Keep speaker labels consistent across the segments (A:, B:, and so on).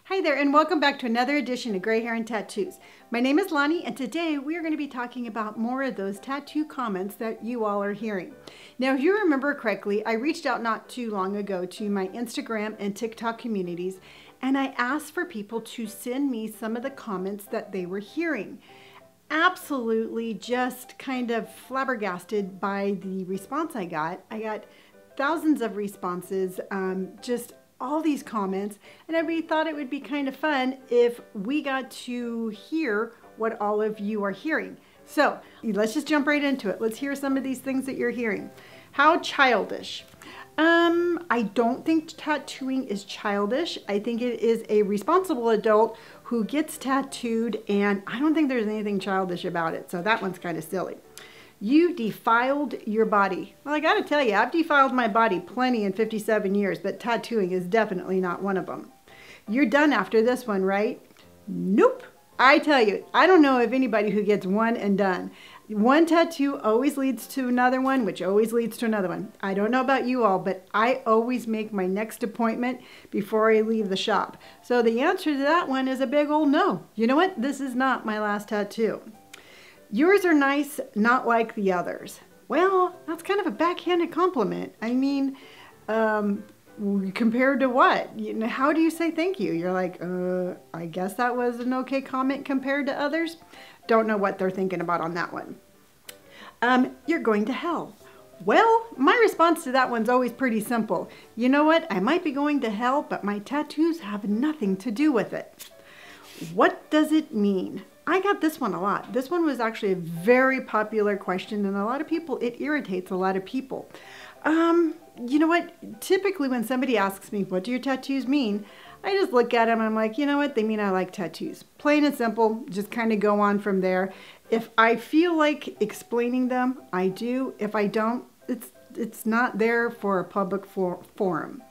A: Hi there, and welcome back to another edition of Gray Hair and Tattoos. My name is Lonnie, and today we are going to be talking about more of those tattoo comments that you all are hearing. Now, if you remember correctly, I reached out not too long ago to my Instagram and TikTok communities, and I asked for people to send me some of the comments that they were hearing. Absolutely just kind of flabbergasted by the response I got. I got thousands of responses, just all these comments, and I thought it would be kind of fun if we got to hear what all of you are hearing. So let's just jump right into it. Let's hear some of these things that you're hearing. How childish. I don't think tattooing is childish. I think it is a responsible adult who gets tattooed, and I don't think there's anything childish about it. So that one's kind of silly. You defiled your body. Well, I gotta tell you, I've defiled my body plenty in 57 years, but tattooing is definitely not one of them. You're done after this one, right? Nope. I tell you, I don't know of anybody who gets one and done. One tattoo always leads to another one, which always leads to another one. I don't know about you all, but I always make my next appointment before I leave the shop. So the answer to that one is a big old no. You know what? This is not my last tattoo. Yours are nice, not like the others. Well, that's kind of a backhanded compliment. I mean, compared to what? You know, how do you say thank you? You're like, I guess that was an okay comment compared to others. Don't know what they're thinking about on that one. You're going to hell. Well, my response to that one's always pretty simple. You know what? I might be going to hell, but my tattoos have nothing to do with it. What does it mean? I got this one a lot. This one was actually a very popular question, and a lot of people, it irritates a lot of people. You know what? Typically when somebody asks me, what do your tattoos mean? I just look at them and I'm like, you know what? They mean I like tattoos. Plain and simple, just kind of go on from there. If I feel like explaining them, I do. If I don't, it's not there for a public forum.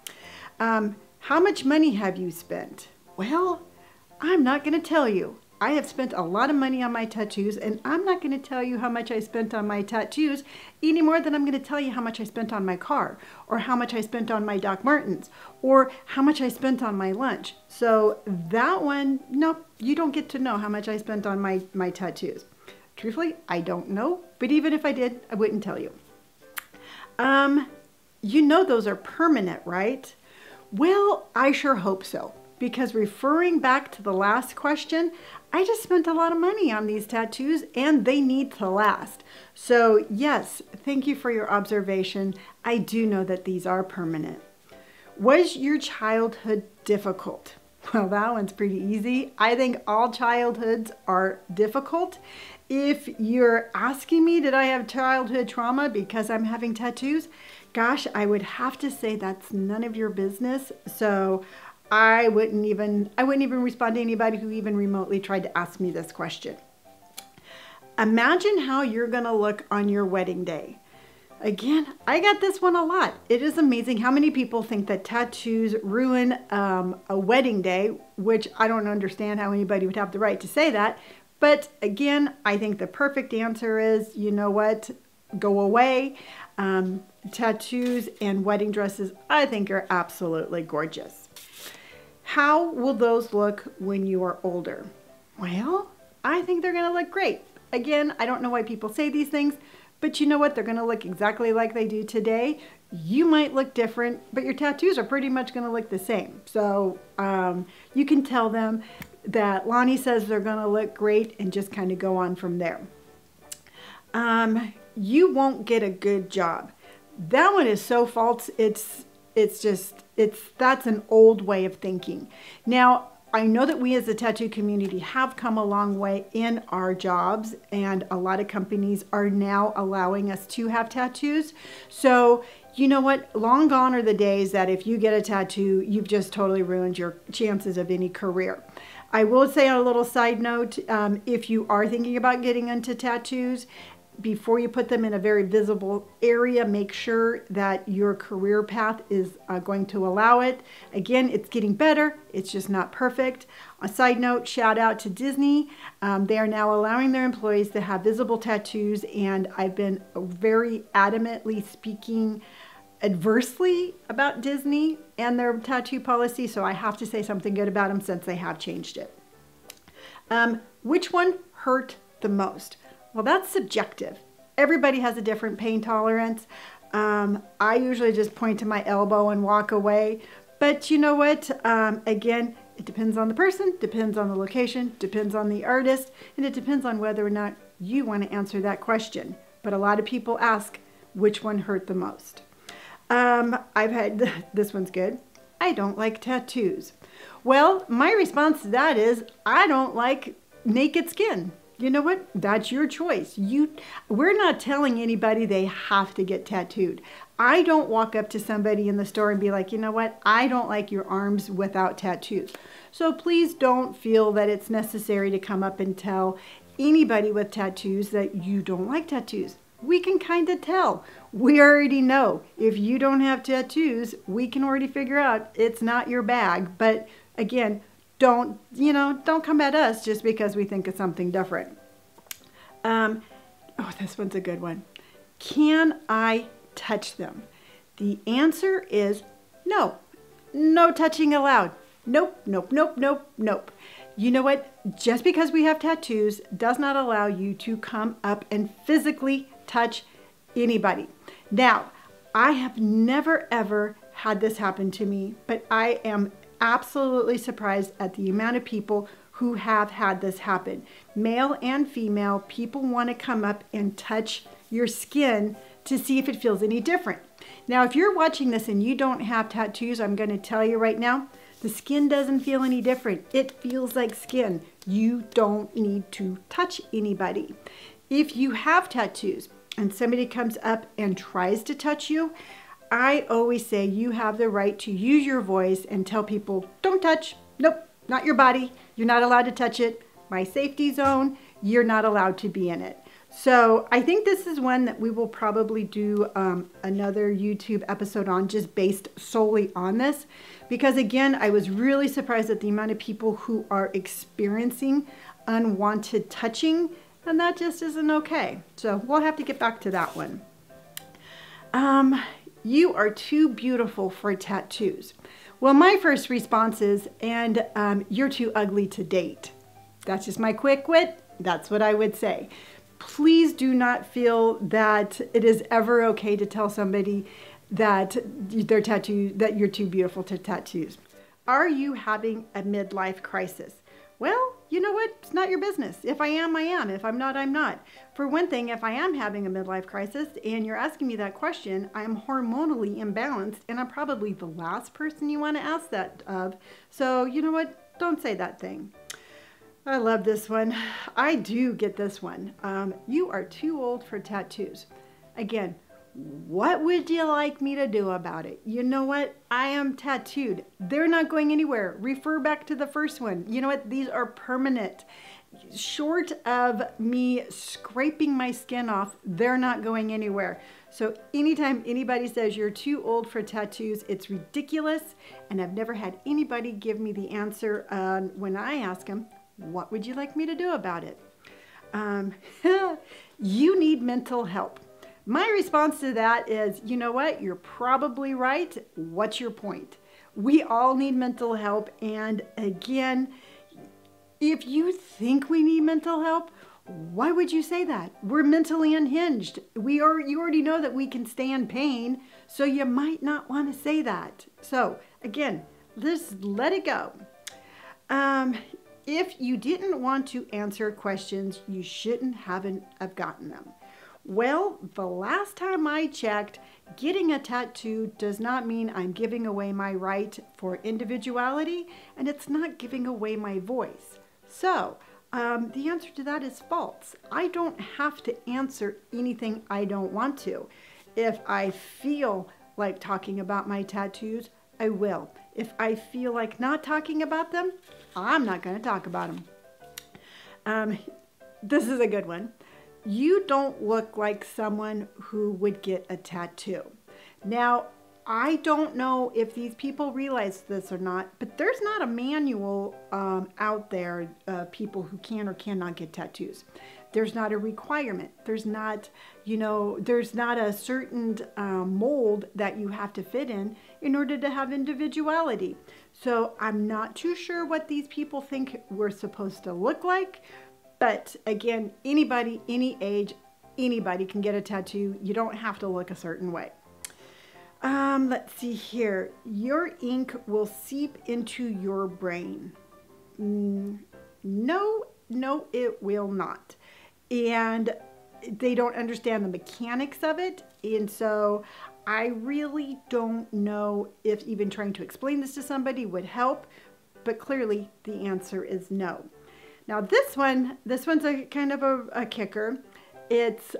A: How much money have you spent? Well, I'm not going to tell you. I have spent a lot of money on my tattoos, and I'm not going to tell you how much I spent on my tattoos any more than I'm going to tell you how much I spent on my car, or how much I spent on my Doc Martens, or how much I spent on my lunch. So that one, nope, you don't get to know how much I spent on my tattoos. Truthfully, I don't know, but even if I did, I wouldn't tell you. You know those are permanent, right? Well, I sure hope so. Because referring back to the last question, I just spent a lot of money on these tattoos and they need to last. So yes, thank you for your observation. I do know that these are permanent. Was your childhood difficult? Well, that one's pretty easy. I think all childhoods are difficult. If you're asking me, did I have childhood trauma because I'm having tattoos? Gosh, I would have to say that's none of your business. So I wouldn't even respond to anybody who even remotely tried to ask me this question. Imagine how you're gonna look on your wedding day. Again, I got this one a lot. It is amazing how many people think that tattoos ruin a wedding day, which I don't understand how anybody would have the right to say that. But again, I think the perfect answer is, you know what, go away. Tattoos and wedding dresses, I think, are absolutely gorgeous. How will those look when you are older? Well, I think they're going to look great. Again, I don't know why people say these things, but you know what? They're going to look exactly like they do today. You might look different, but your tattoos are pretty much going to look the same. So you can tell them that Lonnie says they're going to look great and just kind of go on from there. You won't get a good job. That one is so false. That's an old way of thinking. Now, I know that we as a tattoo community have come a long way in our jobs, and a lot of companies are now allowing us to have tattoos. So, you know what? Long gone are the days that if you get a tattoo, you've just totally ruined your chances of any career. I will say on a little side note, if you are thinking about getting into tattoos, before you put them in a very visible area, make sure that your career path is going to allow it. Again, it's getting better. It's just not perfect. A side note, shout out to Disney. They are now allowing their employees to have visible tattoos, and I've been very adamantly speaking adversely about Disney and their tattoo policy, so I have to say something good about them since they have changed it. Which one hurt the most? Well, that's subjective. Everybody has a different pain tolerance. I usually just point to my elbow and walk away. But you know what? Again, it depends on the person, depends on the location, depends on the artist, and it depends on whether or not you want to answer that question. But a lot of people ask, which one hurt the most? I've had, this one's good. I don't like tattoos. Well, my response to that is, I don't like naked skin. You know what? That's your choice. We're not telling anybody they have to get tattooed. I don't walk up to somebody in the store and be like, you know what? I don't like your arms without tattoos. So please don't feel that it's necessary to come up and tell anybody with tattoos that you don't like tattoos. We can kind of tell. We already know. If you don't have tattoos, we can already figure out it's not your bag. But again, don't come at us just because we think it's something different. Oh, this one's a good one. Can I touch them? The answer is no. No touching allowed. Nope, nope, nope, nope, nope. You know what? Just because we have tattoos does not allow you to come up and physically touch anybody. Now, I have never ever had this happen to me, but I am absolutely surprised at the amount of people who have had this happen. Male and female, people want to come up and touch your skin to see if it feels any different. Now, if you're watching this and you don't have tattoos, I'm going to tell you right now, the skin doesn't feel any different. It feels like skin. You don't need to touch anybody. If you have tattoos and somebody comes up and tries to touch you, I always say you have the right to use your voice and tell people, don't touch. Nope, not your body. You're not allowed to touch it. My safety zone, you're not allowed to be in it. So I think this is one that we will probably do another YouTube episode on, just based solely on this. Because again, I was really surprised at the amount of people who are experiencing unwanted touching, and that just isn't okay. So we'll have to get back to that one. You are too beautiful for tattoos. Well, my first response is, and you're too ugly to date. That's just my quick wit. That's what I would say. Please do not feel that it is ever okay to tell somebody that that you're too beautiful to tattoos. Are you having a midlife crisis? Well, you know what? It's not your business. If I am, I am. If I'm not, I'm not. For one thing, if I am having a midlife crisis and you're asking me that question, I'm hormonally imbalanced and I'm probably the last person you want to ask that of. So, you know what? Don't say that thing. I love this one. I do get this one. You are too old for tattoos. Again, what would you like me to do about it? You know what? I am tattooed. They're not going anywhere. Refer back to the first one. You know what? These are permanent. Short of me scraping my skin off, they're not going anywhere. So anytime anybody says you're too old for tattoos, it's ridiculous. And I've never had anybody give me the answer when I ask them, what would you like me to do about it? You need mental help. My response to that is, you know what? You're probably right. What's your point? We all need mental help. And again, if you think we need mental help, why would you say that? We're mentally unhinged. You already know that we can stand pain, so you might not want to say that. So again, just let it go. If you didn't want to answer questions, you shouldn't have gotten them. Well, the last time I checked, getting a tattoo does not mean I'm giving away my right for individuality, and it's not giving away my voice. So, the answer to that is false. I don't have to answer anything I don't want to. If I feel like talking about my tattoos, I will. If I feel like not talking about them, I'm not going to talk about them. This is a good one. You don't look like someone who would get a tattoo. Now, I don't know if these people realize this or not, but there's not a manual out there of people who can or cannot get tattoos. There's not a requirement. There's not, there's not a certain mold that you have to fit in order to have individuality. So I'm not too sure what these people think we're supposed to look like. But again, anybody, any age, anybody can get a tattoo. You don't have to look a certain way. Let's see here. Your ink will seep into your brain. No, it will not. And they don't understand the mechanics of it. And so I really don't know if even trying to explain this to somebody would help, but clearly the answer is no. Now this one's a kind of a kicker. It's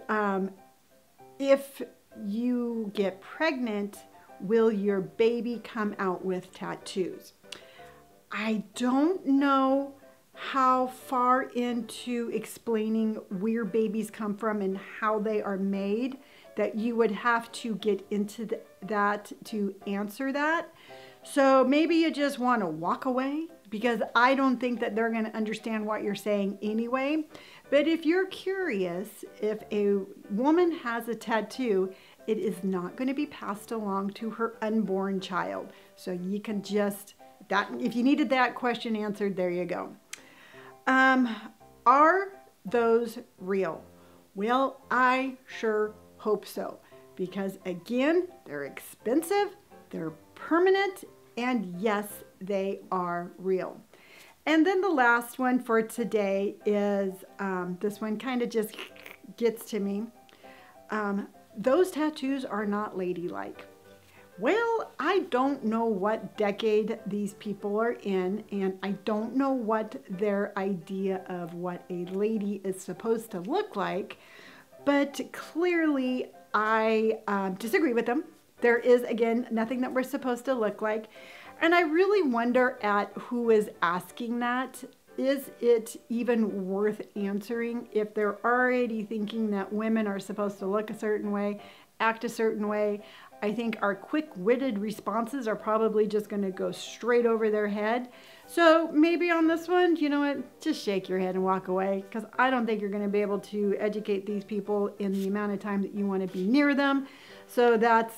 A: if you get pregnant, will your baby come out with tattoos? I don't know how far into explaining where babies come from and how they are made that you would have to get into that to answer that. So maybe you just want to walk away, because I don't think that they're going to understand what you're saying anyway. But if you're curious, if a woman has a tattoo, it is not going to be passed along to her unborn child. So you can just, if you needed that question answered, there you go. Are those real? Well, I sure hope so. Because again, they're expensive, they're permanent, and yes, they are real. And then the last one for today is, this one kind of just gets to me. Those tattoos are not ladylike. Well, I don't know what decade these people are in, and I don't know what their idea of what a lady is supposed to look like, but clearly I disagree with them. There is, again, nothing that we're supposed to look like. And I really wonder at who is asking that. Is it even worth answering if they're already thinking that women are supposed to look a certain way, act a certain way? I think our quick-witted responses are probably just going to go straight over their head. So maybe on this one, you know what, just shake your head and walk away, because I don't think you're going to be able to educate these people in the amount of time that you want to be near them. So that's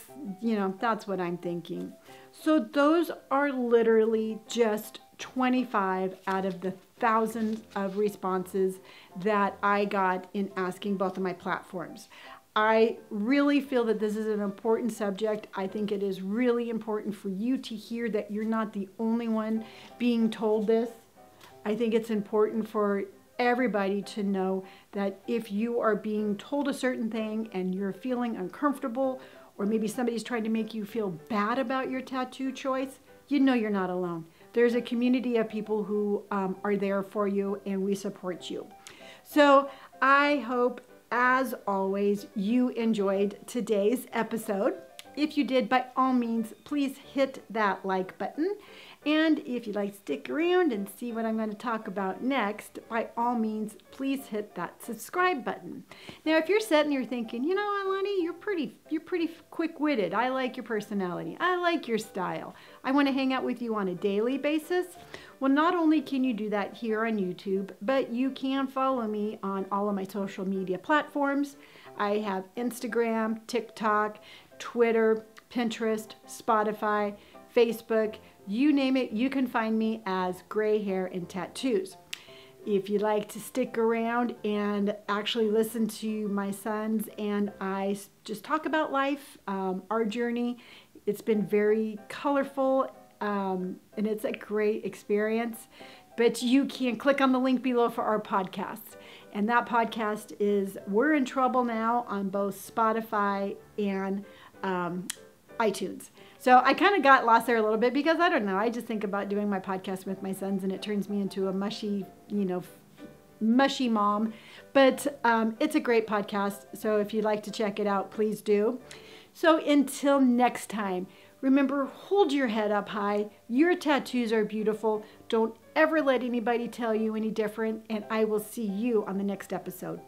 A: what I'm thinking. So those are literally just 25 out of the thousands of responses that I got in asking both of my platforms. I really feel that this is an important subject. I think it is really important for you to hear that you're not the only one being told this. I think it's important for everybody to know that if you are being told a certain thing and you're feeling uncomfortable, or maybe somebody's trying to make you feel bad about your tattoo choice, you know you're not alone. There's a community of people who are there for you, and we support you. So I hope, as always, you enjoyed today's episode. If you did, by all means, please hit that like button. And if you'd like to stick around and see what I'm going to talk about next, by all means, please hit that subscribe button. Now, if you're sitting here thinking, you know, Alani, you're pretty quick-witted. I like your personality. I like your style. I want to hang out with you on a daily basis. Well, not only can you do that here on YouTube, but you can follow me on all of my social media platforms. I have Instagram, TikTok, Twitter, Pinterest, Spotify, Facebook, you name it, you can find me as Gray Hair and Tattoos. If you'd like to stick around and actually listen to my sons and I just talk about life, our journey, it's been very colorful and it's a great experience. But you can click on the link below for our podcast. And that podcast is We're in Trouble Now on both Spotify and iTunes. So I kind of got lost there a little bit because I don't know. I just think about doing my podcast with my sons and it turns me into a mushy mom. But it's a great podcast. So if you'd like to check it out, please do. So until next time, remember, hold your head up high. Your tattoos are beautiful. Don't ever let anybody tell you any different. And I will see you on the next episode.